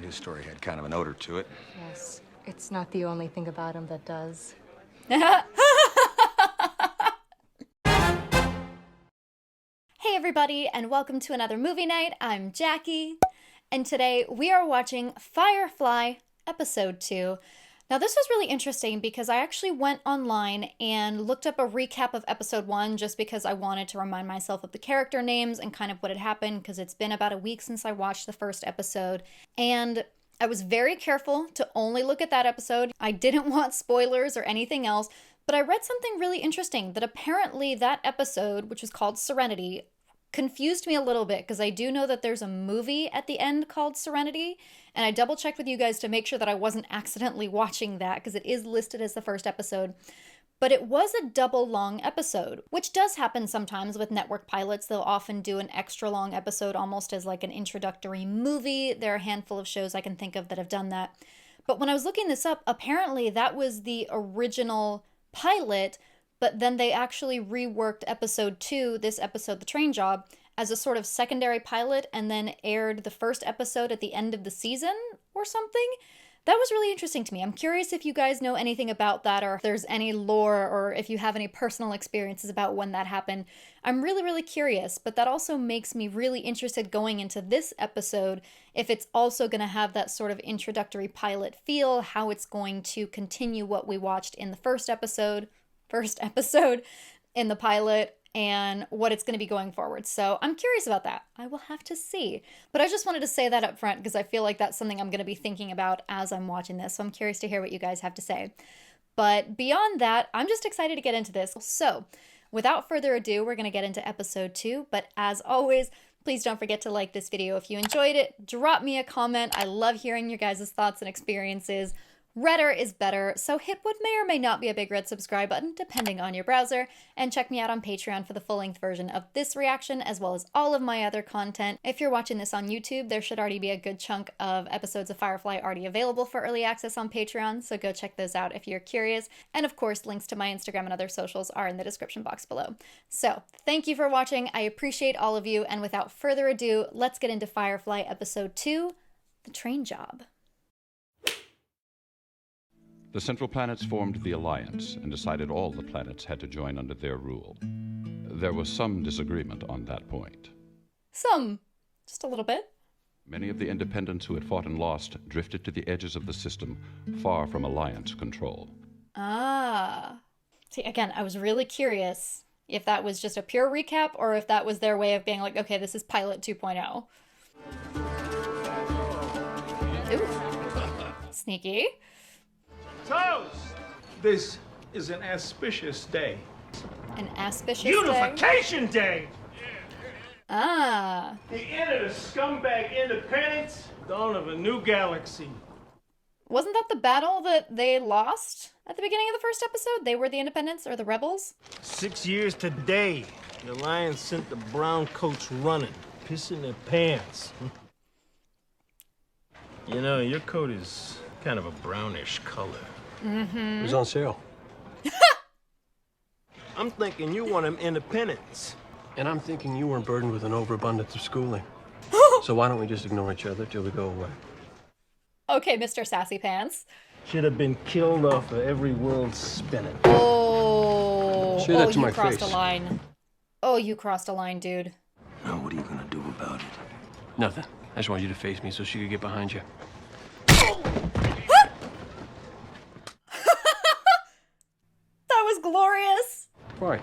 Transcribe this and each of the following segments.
his story had kind of an odor to it. Yes, it's not the only thing about him that does. Hey everybody, and welcome to another movie night. I'm Jackie, and today we are watching Firefly Episode 2. Now this was really interesting because I actually went online and looked up a recap of Episode 1 just because I wanted to remind myself of the character names and kind of what had happened, because it's been about a week since I watched the first episode, and I was very careful to only look at that episode. I didn't want spoilers or anything else, but I read something really interesting, that apparently that episode, which was called Serenity, confused me a little bit, because I do know that there's a movie at the end called Serenity, and I double checked with you guys to make sure that I wasn't accidentally watching that, because it is listed as the first episode. But it was a double long episode, which does happen sometimes with network pilots. They'll often do an extra long episode almost as like an introductory movie. There are a handful of shows I can think of that have done that. But when I was looking this up, apparently that was the original pilot, but then they actually reworked episode 2, this episode, The Train Job, as a sort of secondary pilot, and then aired the first episode at the end of the season or something. That was really interesting to me. I'm curious if you guys know anything about that, or if there's any lore, or if you have any personal experiences about when that happened. I'm really, really curious, but that also makes me really interested going into this episode, if it's also going to have that sort of introductory pilot feel, how it's going to continue what we watched in the first episode in the pilot, and what it's going to be going forward. So I'm curious about that. I will have to see. But I just wanted to say that up front because I feel like that's something I'm going to be thinking about as I'm watching this. So I'm curious to hear what you guys have to say. But beyond that, I'm just excited to get into this. So without further ado, we're going to get into episode 2. But as always, please don't forget to like this video if you enjoyed it. Drop me a comment. I love hearing your guys' thoughts and experiences. Redder is better, so hit what may or may not be a big red subscribe button, depending on your browser, and check me out on Patreon for the full-length version of this reaction, as well as all of my other content. If you're watching this on YouTube, there should already be a good chunk of episodes of Firefly already available for early access on Patreon, so go check those out if you're curious. And of course, links to my Instagram and other socials are in the description box below. So, thank you for watching, I appreciate all of you, and without further ado, let's get into Firefly Episode 2, The Train Job. The Central Planets formed the Alliance and decided all the planets had to join under their rule. There was some disagreement on that point. Just a little bit. Many of the independents who had fought and lost drifted to the edges of the system, far from Alliance control. Ah. See, again, I was really curious if that was just a pure recap or if that was their way of being like, okay, this is Pilot 2.0. Ooh. Sneaky. Toast! This is an auspicious day. An auspicious Unification Day! Ah. The end of the scumbag independence, dawn of a new galaxy. Wasn't that the battle that they lost at the beginning of the first episode? They were the independents or the rebels? 6 years today, the Alliance sent the brown coats running, pissing their pants. You know, your coat is kind of a brownish color. Mm-hmm. It was on sale. I'm thinking you want them independents. And I'm thinking you weren't burdened with an overabundance of schooling. So why don't we just ignore each other till we go away? Okay, Mr. Sassy Pants. Should have been killed off of every world spinning. Oh. Say that to you my crossed face. a line. Oh, you crossed a line, dude. Now what are you gonna do about it? Nothing. I just want you to face me so she could get behind you. That was glorious. All right.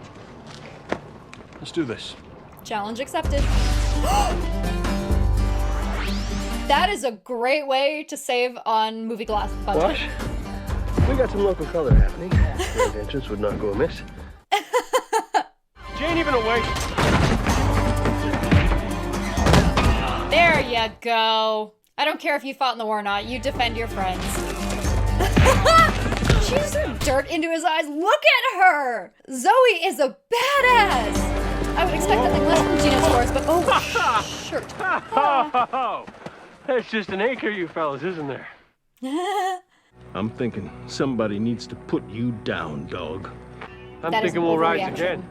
Let's do this. Challenge accepted. That is a great way to save on movie glass budget. Wash, we got some local color happening. Grand entrance would not go amiss. She ain't even awake. There you go. I don't care if you fought in the war or not. You defend your friends. She just threw dirt into his eyes. Look at her. Zoe is a badass. I would expect nothing less from Gina Torres, but oh, shirt. Oh, that's just an acre, you fellas, isn't there? I'm thinking somebody needs to put you down, dog. I'm That is thinking an we'll rise overreaction. again.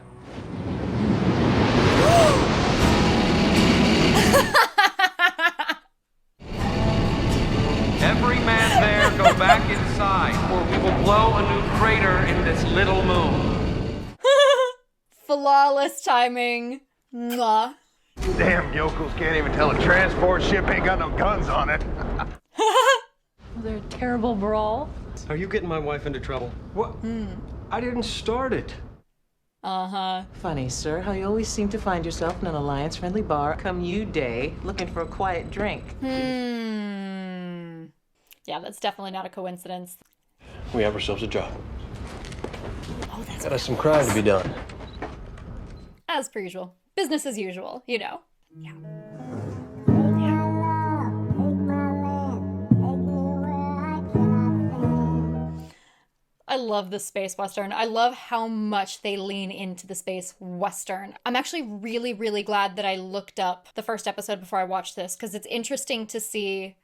Every man there, go back inside, or we will blow a new crater in this little moon. Flawless timing. Mwah. Damn yokels can't even tell a transport ship ain't got no guns on it. Was there a terrible brawl? Are you getting my wife into trouble? What? I didn't start it. Uh-huh. Funny, sir, how you always seem to find yourself in an Alliance-friendly bar come you day looking for a quiet drink. Yeah, that's definitely not a coincidence. We have ourselves a job. Oh, that's Got us some crime to be done. as per usual. Business as usual, you know. Yeah. I love the space western. I love how much they lean into the space western. I'm actually really, really glad that I looked up the first episode before I watched this, because it's interesting to see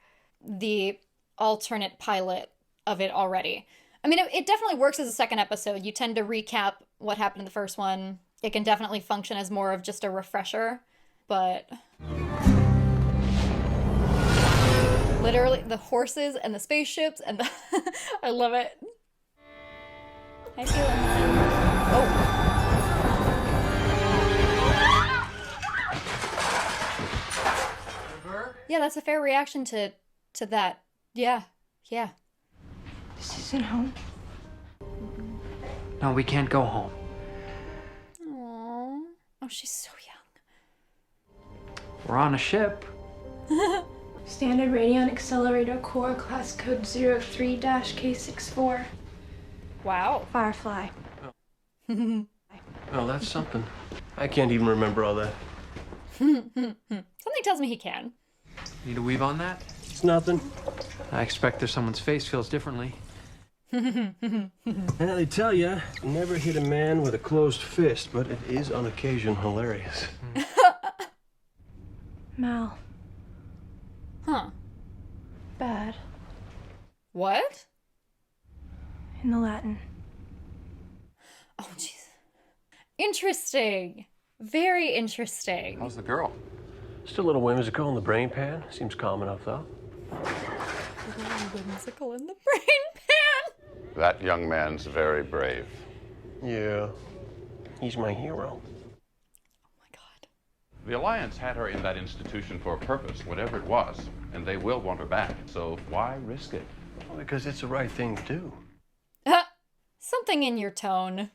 the alternate pilot of it already. I mean, it definitely works as a second episode. You tend to recap what happened in the first one. It can definitely function as more of just a refresher, but literally the horses and the spaceships and the I love it. Hi, Fillion. Oh. Yeah, that's a fair reaction to that. Yeah. This isn't home. No, we can't go home. Aww. Oh, she's so young. We're on a ship. Standard Radion Accelerator Core Class Code 03-K64. Wow. Firefly. Oh, that's something. I can't even remember all that. Something tells me he can. Need a weave on that? It's nothing. I expect there's someone's face feels differently. And they tell you, never hit a man with a closed fist, but it is on occasion hilarious. Mal. Huh. Bad. What? In the Latin. Oh, jeez. Interesting. Very interesting. How's the girl? Still a little whimsical in the brain pan. Seems calm enough, though. Whimsical in the brain pan. That young man's very brave. Yeah. He's my hero. Oh my God. The Alliance had her in that institution for a purpose, whatever it was, and they will want her back. So why risk it? Well, because it's the right thing to do. Something in your tone.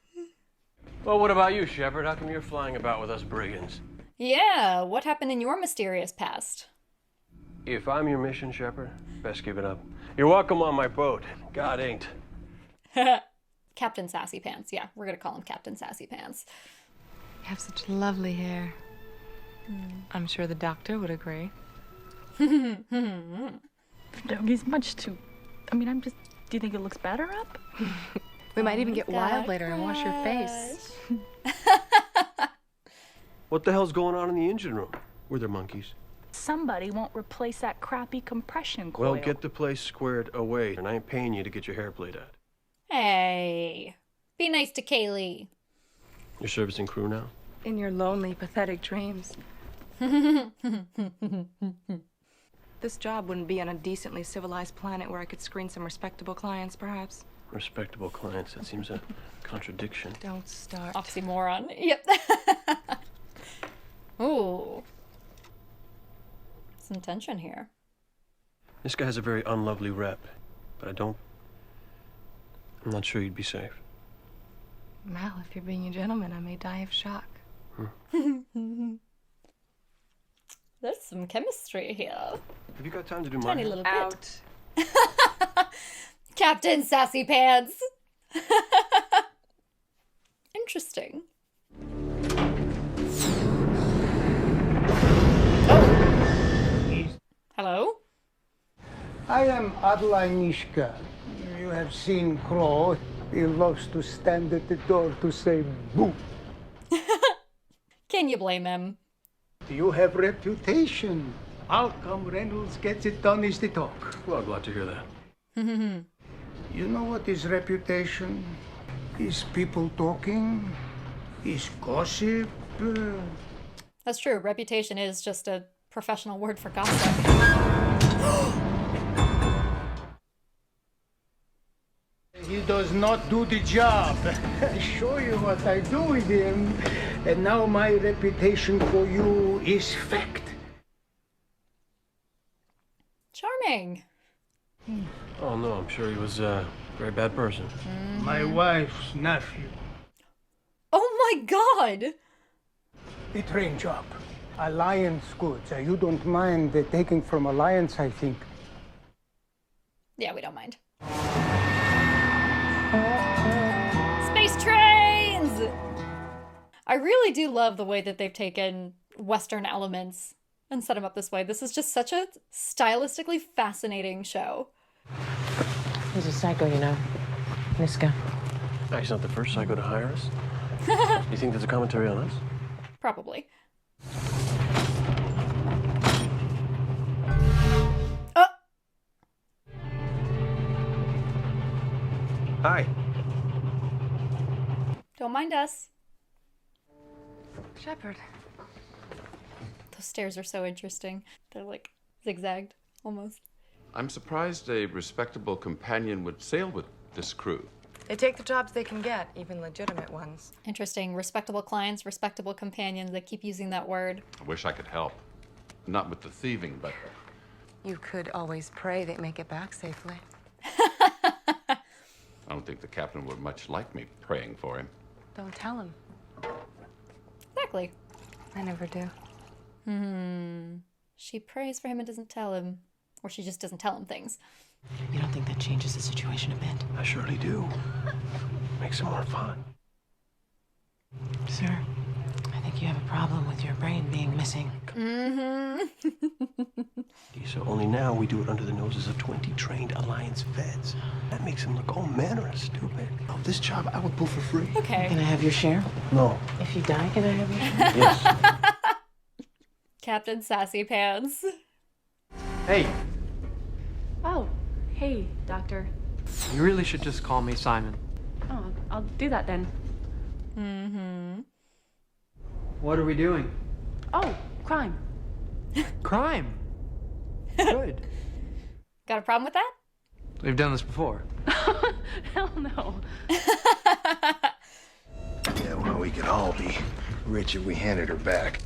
Well, what about you, Shepard? How come you're flying about with us brigands? Yeah, what happened in your mysterious past? If I'm your mission, Shepard, best give it up. You're welcome on my boat. God ain't. Captain Sassy Pants. Yeah, we're gonna call him Captain Sassy Pants. You have such lovely hair. I'm sure the doctor would agree. Doggy's much too... I mean, do you think it looks better up? We might even get wild later and wash your face. What the hell's going on in the engine room? Were there monkeys? Somebody won't replace that crappy compression coil. Well, get the place squared away, and I ain't paying you to get your hair played at. Hey, be nice to Kaylee. You're servicing crew now? In your lonely, pathetic dreams. This job wouldn't be on a decently civilized planet where I could screen some respectable clients, perhaps. Respectable clients, that seems a contradiction. Don't start. Oxymoron. Yep. Ooh. Some tension here. This guy has a very unlovely rep, but I'm not sure you'd be safe. Mal, if you're being a gentleman, I may die of shock. There's some chemistry here. Have you got time to do Tiny mine? little Out. bit. Captain Sassy Pants. Interesting. Oh. Hello? I am Adeline Nishka. You have seen Crow. He loves to stand at the door to say boo. Can you blame him? You have reputation. How come Reynolds gets it done is the talk. Well, glad to hear that. You know what is reputation? Is people talking? Is gossip? That's true. Reputation is just a professional word for gossip. does not do the job. I show you what I do with him, and now my reputation for you is fact. Charming. Oh, no, I'm sure he was a very bad person. My wife's nephew. Oh my god! A train job. Alliance goods. You don't mind taking from Alliance, I think. Yeah, we don't mind. Space trains! I really do love the way that they've taken Western elements and set them up this way. This is just such a stylistically fascinating show. He's a psycho, you know. Niska. He's not the first psycho to hire us. You think there's a commentary on us? Probably. Hi. Don't mind us. Shepard. Those stairs are so interesting. They're like zigzagged, almost. I'm surprised a respectable companion would sail with this crew. They take the jobs they can get, even legitimate ones. Interesting. Respectable clients, respectable companions. They keep using that word. I wish I could help. Not with the thieving, but... You could always pray they make it back safely. I don't think the captain would much like me praying for him. Don't tell him. Exactly. I never do. She prays for him and doesn't tell him. Or she just doesn't tell him things. You don't think that changes the situation a bit? I surely do. Makes it more fun. Sir, I think you have a problem with your brain being missing. So only now we do it under the noses of 20 trained Alliance vets. That makes him look all manner of stupid. Oh, this job I would pull for free. Okay. Can I have your share? No. If you die, can I have your share? Yes. Captain Sassy Pants. Hey, Oh, hey, Doctor. you really should just call me Simon. Oh, I'll do that then. What are we doing? Oh, crime. Crime. Good. Got a problem with that? We've done this before. Hell no. Yeah, well, we could all be rich if we handed her back.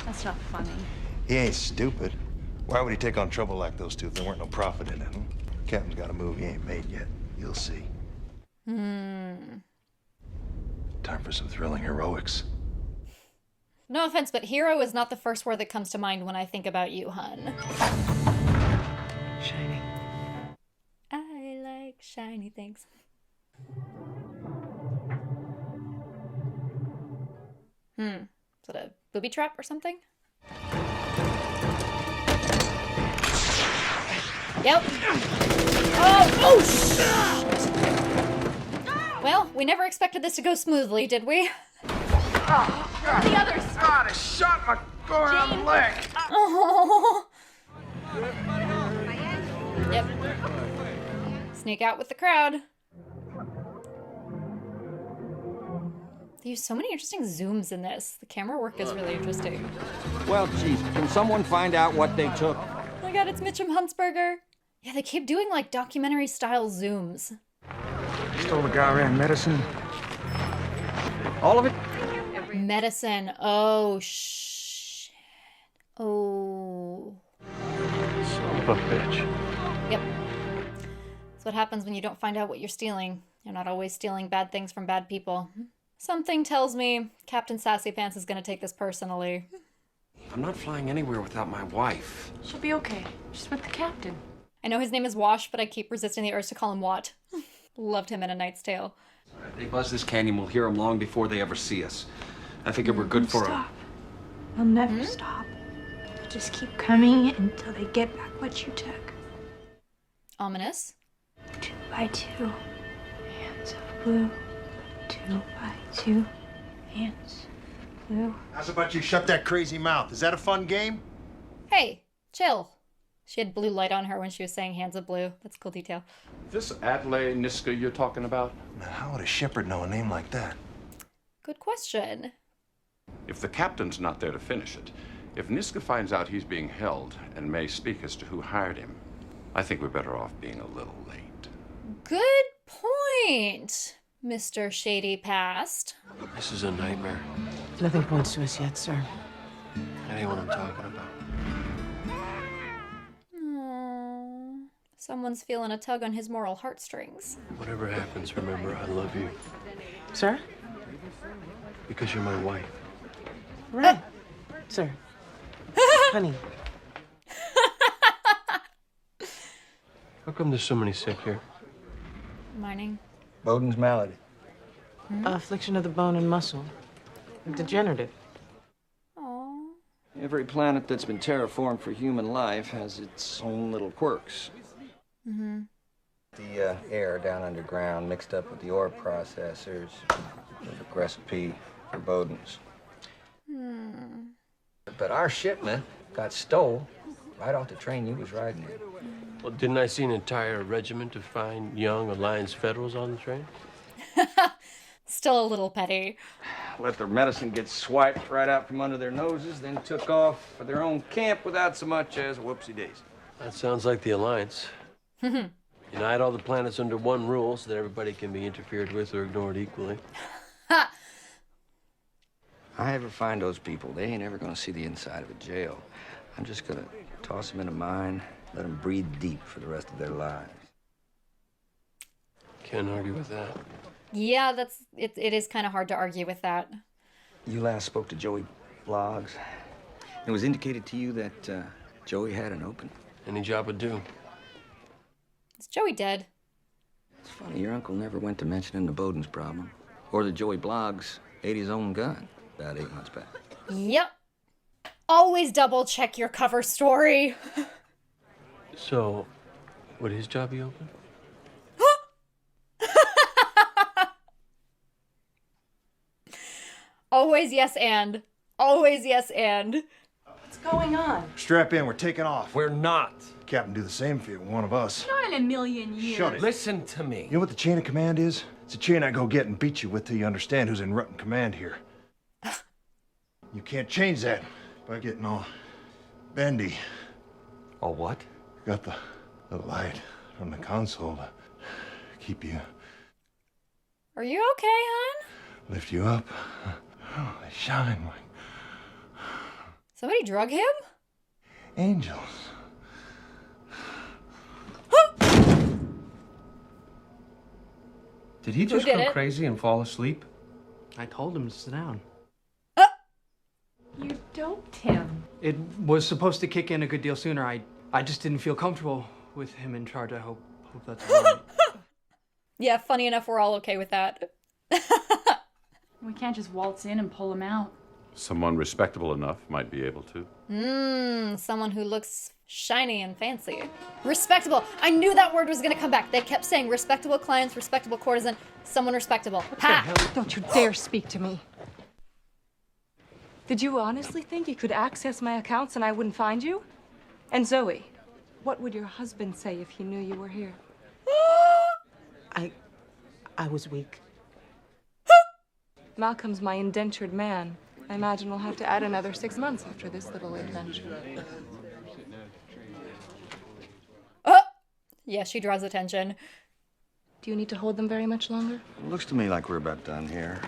That's not funny. He ain't stupid. Why would he take on trouble like those two if there weren't no profit in it? Hmm? Captain's got a move he ain't made yet. You'll see. Time for some thrilling heroics. No offense, but hero is not the first word that comes to mind when I think about you, hun. Shiny. I like shiny things. Is that a booby trap or something? Yep. Oh shit! Well, we never expected this to go smoothly, did we? The others. God, I shot my goddamn leg. Oh. Yep. Sneak out with the crowd. They use so many interesting zooms in this. The camera work is really interesting. Well, Chief, can someone find out what they took? Oh my god, it's Mitchum Huntsberger. Yeah, they keep doing like documentary-style zooms. Stole the Baccarin medicine. All of it? Medicine. Oh, shit. Oh. Son of a bitch. Yep. That's what happens when you don't find out what you're stealing. You're not always stealing bad things from bad people. Something tells me Captain Sassy Pants is going to take this personally. I'm not flying anywhere without my wife. She'll be okay. She's with the captain. I know his name is Wash, but I keep resisting the urge to call him Watt. Loved him in A Knight's Tale. They buzz this canyon, we'll hear them long before they ever see us. I figure we're good for them. Stop. They'll never stop. They'll just keep coming until they get back what you took. Ominous. 2 by 2 hands of blue. 2 by 2 hands of blue. How's about you shut that crazy mouth? Is that a fun game? Hey, chill. She had blue light on her when she was saying hands of blue. That's a cool detail. This Adlai Niska you're talking about? Now, how would a shepherd know a name like that? Good question. If the captain's not there to finish it, if Niska finds out he's being held and may speak as to who hired him, I think we're better off being a little late. Good point, Mr. Shady Past. This is a nightmare. Nothing points to us yet, sir. That ain't what I'm talking about. Aww. Someone's feeling a tug on his moral heartstrings. Whatever happens, remember, I love you. Sir? Because you're my wife. Right. Sir. Honey. How come there's so many sick here? Mining. Bowden's malady. Affliction of the bone and muscle. Degenerative. Aww. Every planet that's been terraformed for human life has its own little quirks. Mm-hmm. The air down underground mixed up with the ore processors. Perfect recipe for Bowden's. Hmm. But our shipment got stole right off the train you was riding in. Well, didn't I see an entire regiment of fine young Alliance Federals on the train? Still a little petty. Let their medicine get swiped right out from under their noses, then took off for their own camp without so much as a whoopsie-daisy. That sounds like the Alliance. Unite all the planets under one rule so that everybody can be interfered with or ignored equally. I ever find those people, they ain't ever gonna see the inside of a jail. I'm just gonna toss them in a mine, let them breathe deep for the rest of their lives. Can't argue with that. Yeah, it is kind of hard to argue with that. You last spoke to Joey Bloggs. It was indicated to you that Joey had an open. Any job would do. Is Joey dead? It's funny, your uncle never went to mentioning the Bowden's problem. Or that Joey Bloggs ate his own gun about 8 months back. Yep. Always double check your cover story. So, would his job be open? Always yes and. Always yes and. What's going on? Strap in, we're taking off. We're not. Captain do the same if you one of us. Not in a million years. Shut it. Listen to me. You know what the chain of command is? It's a chain I go get and beat you with till you understand who's in rut and command here. You can't change that by getting all bendy. All what? Got the light from the console to keep you, Are you okay, hon? lift you up. Oh, they shine like Somebody drug him? angels. Did he just did go it? crazy and fall asleep? I told him to sit down. You doped him. It was supposed to kick in a good deal sooner. I just didn't feel comfortable with him in charge. I hope that's all right. Yeah, funny enough, we're all okay with that. We can't just waltz in and pull him out. Someone respectable enough might be able to. Someone who looks shiny and fancy. Respectable. I knew that word was gonna come back. They kept saying respectable clients, respectable courtesan, someone respectable. Ha! Don't you dare speak to me. Did you honestly think you could access my accounts and I wouldn't find you? And Zoe, what would your husband say if he knew you were here? I was weak. Malcolm's my indentured man. I imagine we'll have to add another 6 months after this little adventure. Yeah, she draws attention. Do you need to hold them very much longer? It looks to me like we're about done here.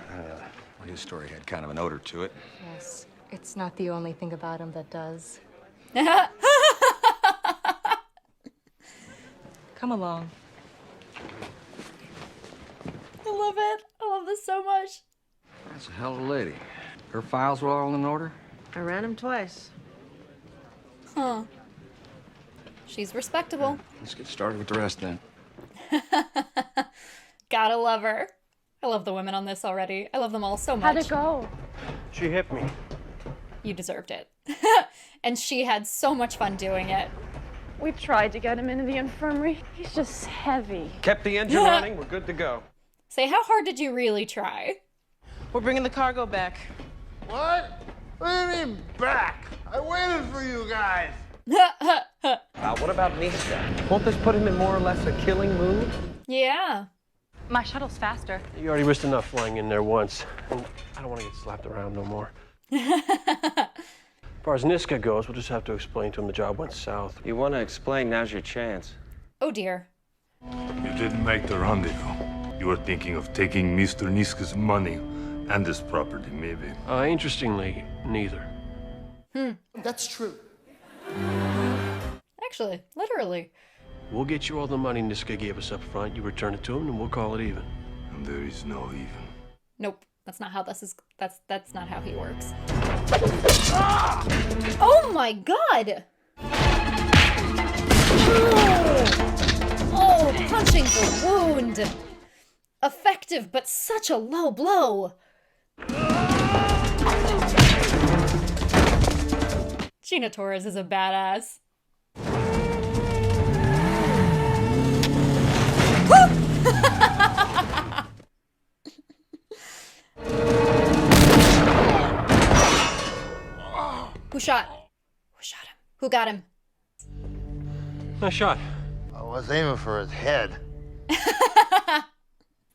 His story had kind of an odor to it. Yes. It's not the only thing about him that does. Come along. I love it. I love this so much. That's a hell of a lady. Her files were all in order? I ran him twice. Huh. She's respectable. Let's get started with the rest then. Gotta love her. I love the women on this already. I love them all so much. How'd it go? She hit me. You deserved it. And she had so much fun doing it. We tried to get him into the infirmary. He's just heavy. Kept the engine running. We're good to go. Say, how hard did you really try? We're bringing the cargo back. What? What do you mean back? I waited for you guys. What about Nisha? Won't this put him in more or less a killing mood? Yeah. My shuttle's faster. You already risked enough flying in there once. And I don't want to get slapped around no more. As far as Niska goes, we'll just have to explain to him the job went south. You want to explain, now's your chance. Oh dear. You didn't make the rendezvous. You were thinking of taking Mr. Niska's money and his property, maybe. Interestingly, neither. That's true. Actually, literally. We'll get you all the money Niska gave us up front. You return it to him, and we'll call it even. And there is no even. Nope, that's not how this is. That's not how he works. Oh my god! Oh, punching the wound. Effective, but such a low blow. Gina Torres is a badass. Who shot? Who shot him? Who got him? Nice shot. I was aiming for his head.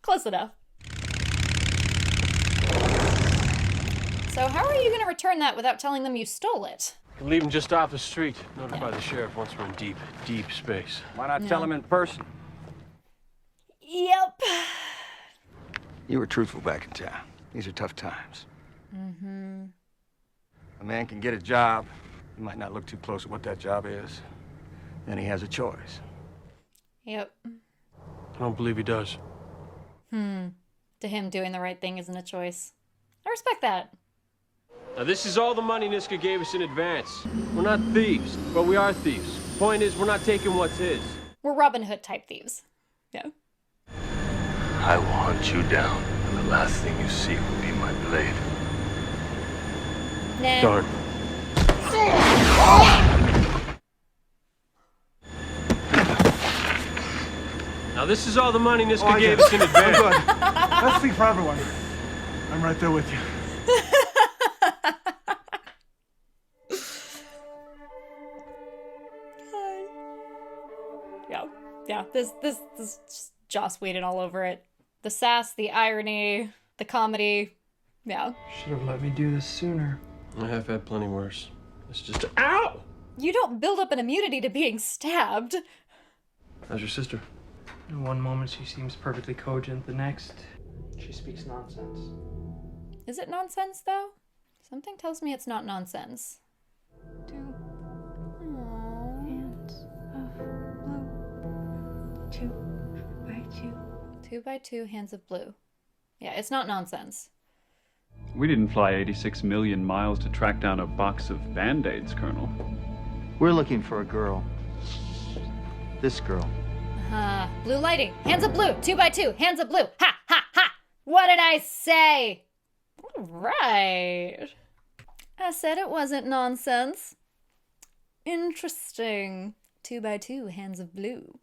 Close enough. So how are you going to return that without telling them you stole it? You leave him just off the street. Notify the sheriff once we're in deep, deep space. Why not tell him in person? Yep. You were truthful back in town. These are tough times. Mm-hmm. A man can get a job. He might not look too close at what that job is. Then he has a choice. Yep. I don't believe he does. To him, doing the right thing isn't a choice. I respect that. Now, this is all the money Niska gave us in advance. We're not thieves, but we are thieves. Point is, we're not taking what's his. We're Robin Hood type thieves. Yeah. I will hunt you down, and the last thing you see will be my blade. Nah. Darn. Now, this is all the money Niska gave us in advance. I'm good. Let's speak for everyone. I'm right there with you. Yeah, this just Joss Whedon all over it. The sass, the irony, the comedy. Yeah. Should have let me do this sooner. I have had plenty worse. It's just ow! You don't build up an immunity to being stabbed. How's your sister? In one moment she seems perfectly cogent, the next she speaks nonsense. Is it nonsense though? Something tells me it's not nonsense. Hands of blue. 2 by 2. 2 by 2 hands of blue. Yeah, it's not nonsense. We didn't fly 86 million miles to track down a box of Band-Aids, Colonel. We're looking for a girl. This girl. Blue lighting. Hands of blue. 2 by 2 hands of blue. Ha, ha, ha. What did I say? All right. I said it wasn't nonsense. Interesting. 2 by 2 hands of blue.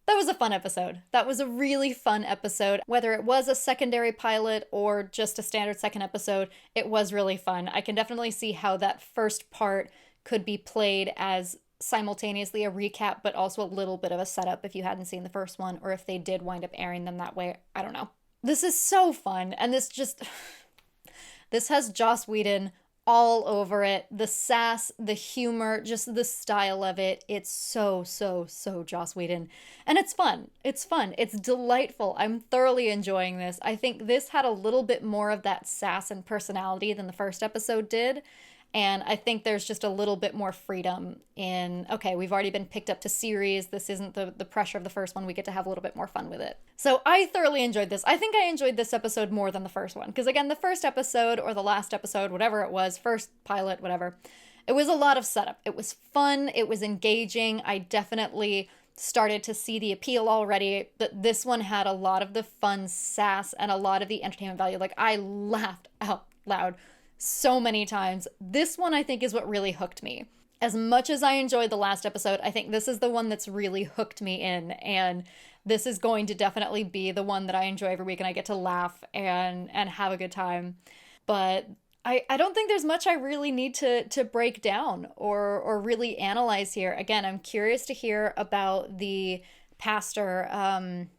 That was a fun episode. That was a really fun episode. Whether it was a secondary pilot or just a standard second episode, it was really fun. I can definitely see how that first part could be played as simultaneously a recap, but also a little bit of a setup if you hadn't seen the first one, or if they did wind up airing them that way. I don't know. This is so fun, and this has Joss Whedon all over it. The sass, the humor, just the style of it. It's so Joss Whedon. And it's fun. It's fun. It's delightful. I'm thoroughly enjoying this. I think this had a little bit more of that sass and personality than the first episode did. And I think there's just a little bit more freedom in, okay, we've already been picked up to series. This isn't the pressure of the first one. We get to have a little bit more fun with it. So I thoroughly enjoyed this. I think I enjoyed this episode more than the first one. Because again, the first episode or the last episode, whatever it was, first pilot, whatever, it was a lot of setup. It was fun. It was engaging. I definitely started to see the appeal already. But this one had a lot of the fun sass and a lot of the entertainment value. Like, I laughed out loud so many times. This one, I think, is what really hooked me. As much as I enjoyed the last episode, I think this is the one that's really hooked me in, and this is going to definitely be the one that I enjoy every week, and I get to laugh and have a good time. But I don't think there's much I really need to break down or really analyze here. Again, I'm curious to hear about the pastor. I'm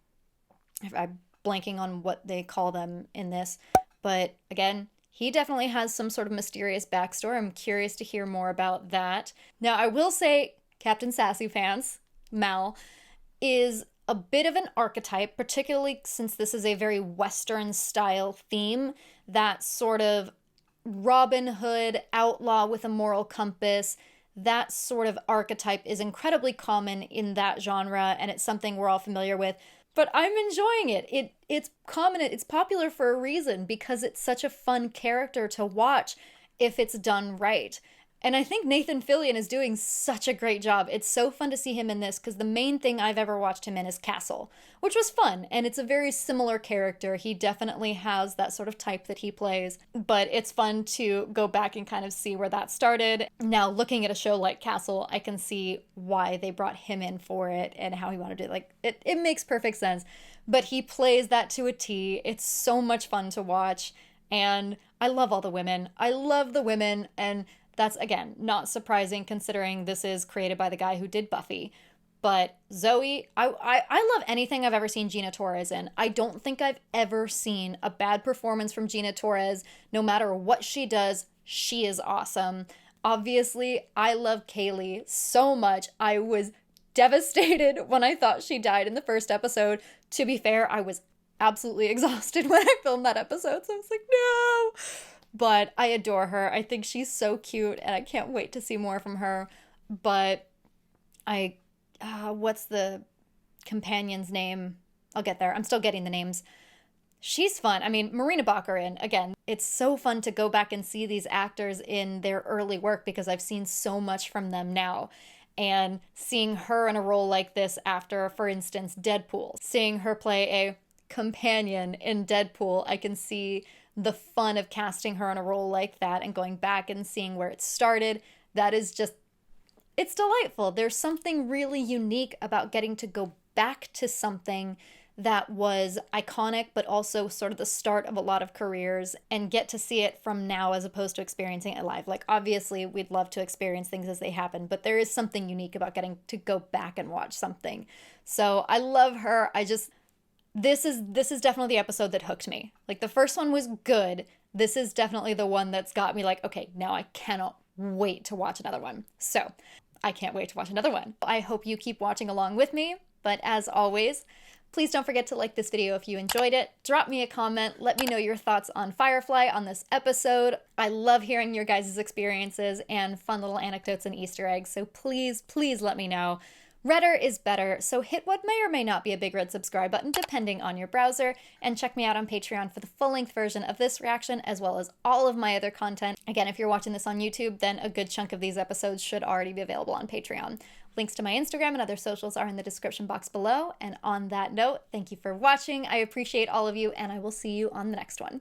blanking on what they call them in this, but again, he definitely has some sort of mysterious backstory. I'm curious to hear more about that. Now, I will say Captain Sassy Pants, Mal, is a bit of an archetype, particularly since this is a very Western style theme, that sort of Robin Hood outlaw with a moral compass. That sort of archetype is incredibly common in that genre, and it's something we're all familiar with. But I'm enjoying it. It's common, it's popular for a reason, because it's such a fun character to watch if it's done right. And I think Nathan Fillion is doing such a great job. It's so fun to see him in this, because the main thing I've ever watched him in is Castle, which was fun, and it's a very similar character. He definitely has that sort of type that he plays, but it's fun to go back and kind of see where that started. Now, looking at a show like Castle, I can see why they brought him in for it and how he wanted to do it. Like, it makes perfect sense, but he plays that to a T. It's so much fun to watch, and I love all the women. I love the women, and that's, again, not surprising considering this is created by the guy who did Buffy. But Zoe, I love anything I've ever seen Gina Torres in. I don't think I've ever seen a bad performance from Gina Torres. No matter what she does, she is awesome. Obviously, I love Kaylee so much. I was devastated when I thought she died in the first episode. To be fair, I was absolutely exhausted when I filmed that episode, so I was like, no! But I adore her. I think she's so cute, and I can't wait to see more from her. But what's the companion's name? I'll get there. I'm still getting the names. She's fun. I mean, Morena Baccarin, again, it's so fun to go back and see these actors in their early work, because I've seen so much from them now. And seeing her in a role like this after, for instance, Deadpool, seeing her play a companion in Deadpool, I can see the fun of casting her in a role like that and going back and seeing where it started. That is just, it's delightful. There's something really unique about getting to go back to something that was iconic, but also sort of the start of a lot of careers, and get to see it from now as opposed to experiencing it live. Like, obviously, we'd love to experience things as they happen, but there is something unique about getting to go back and watch something. So I love her. This is definitely the episode that hooked me. Like, the first one was good. This is definitely the one that's got me like, okay, now I cannot wait to watch another one. So I can't wait to watch another one. I hope you keep watching along with me. But as always, please don't forget to like this video if you enjoyed it. Drop me a comment. Let me know your thoughts on Firefly on this episode. I love hearing your guys' experiences and fun little anecdotes and Easter eggs. So please, please let me know. Redder is better, so hit what may or may not be a big red subscribe button depending on your browser, and check me out on Patreon for the full-length version of this reaction as well as all of my other content. Again, if you're watching this on YouTube, then a good chunk of these episodes should already be available on Patreon. Links to my Instagram and other socials are in the description box below, and on that note, thank you for watching. I appreciate all of you, and I will see you on the next one.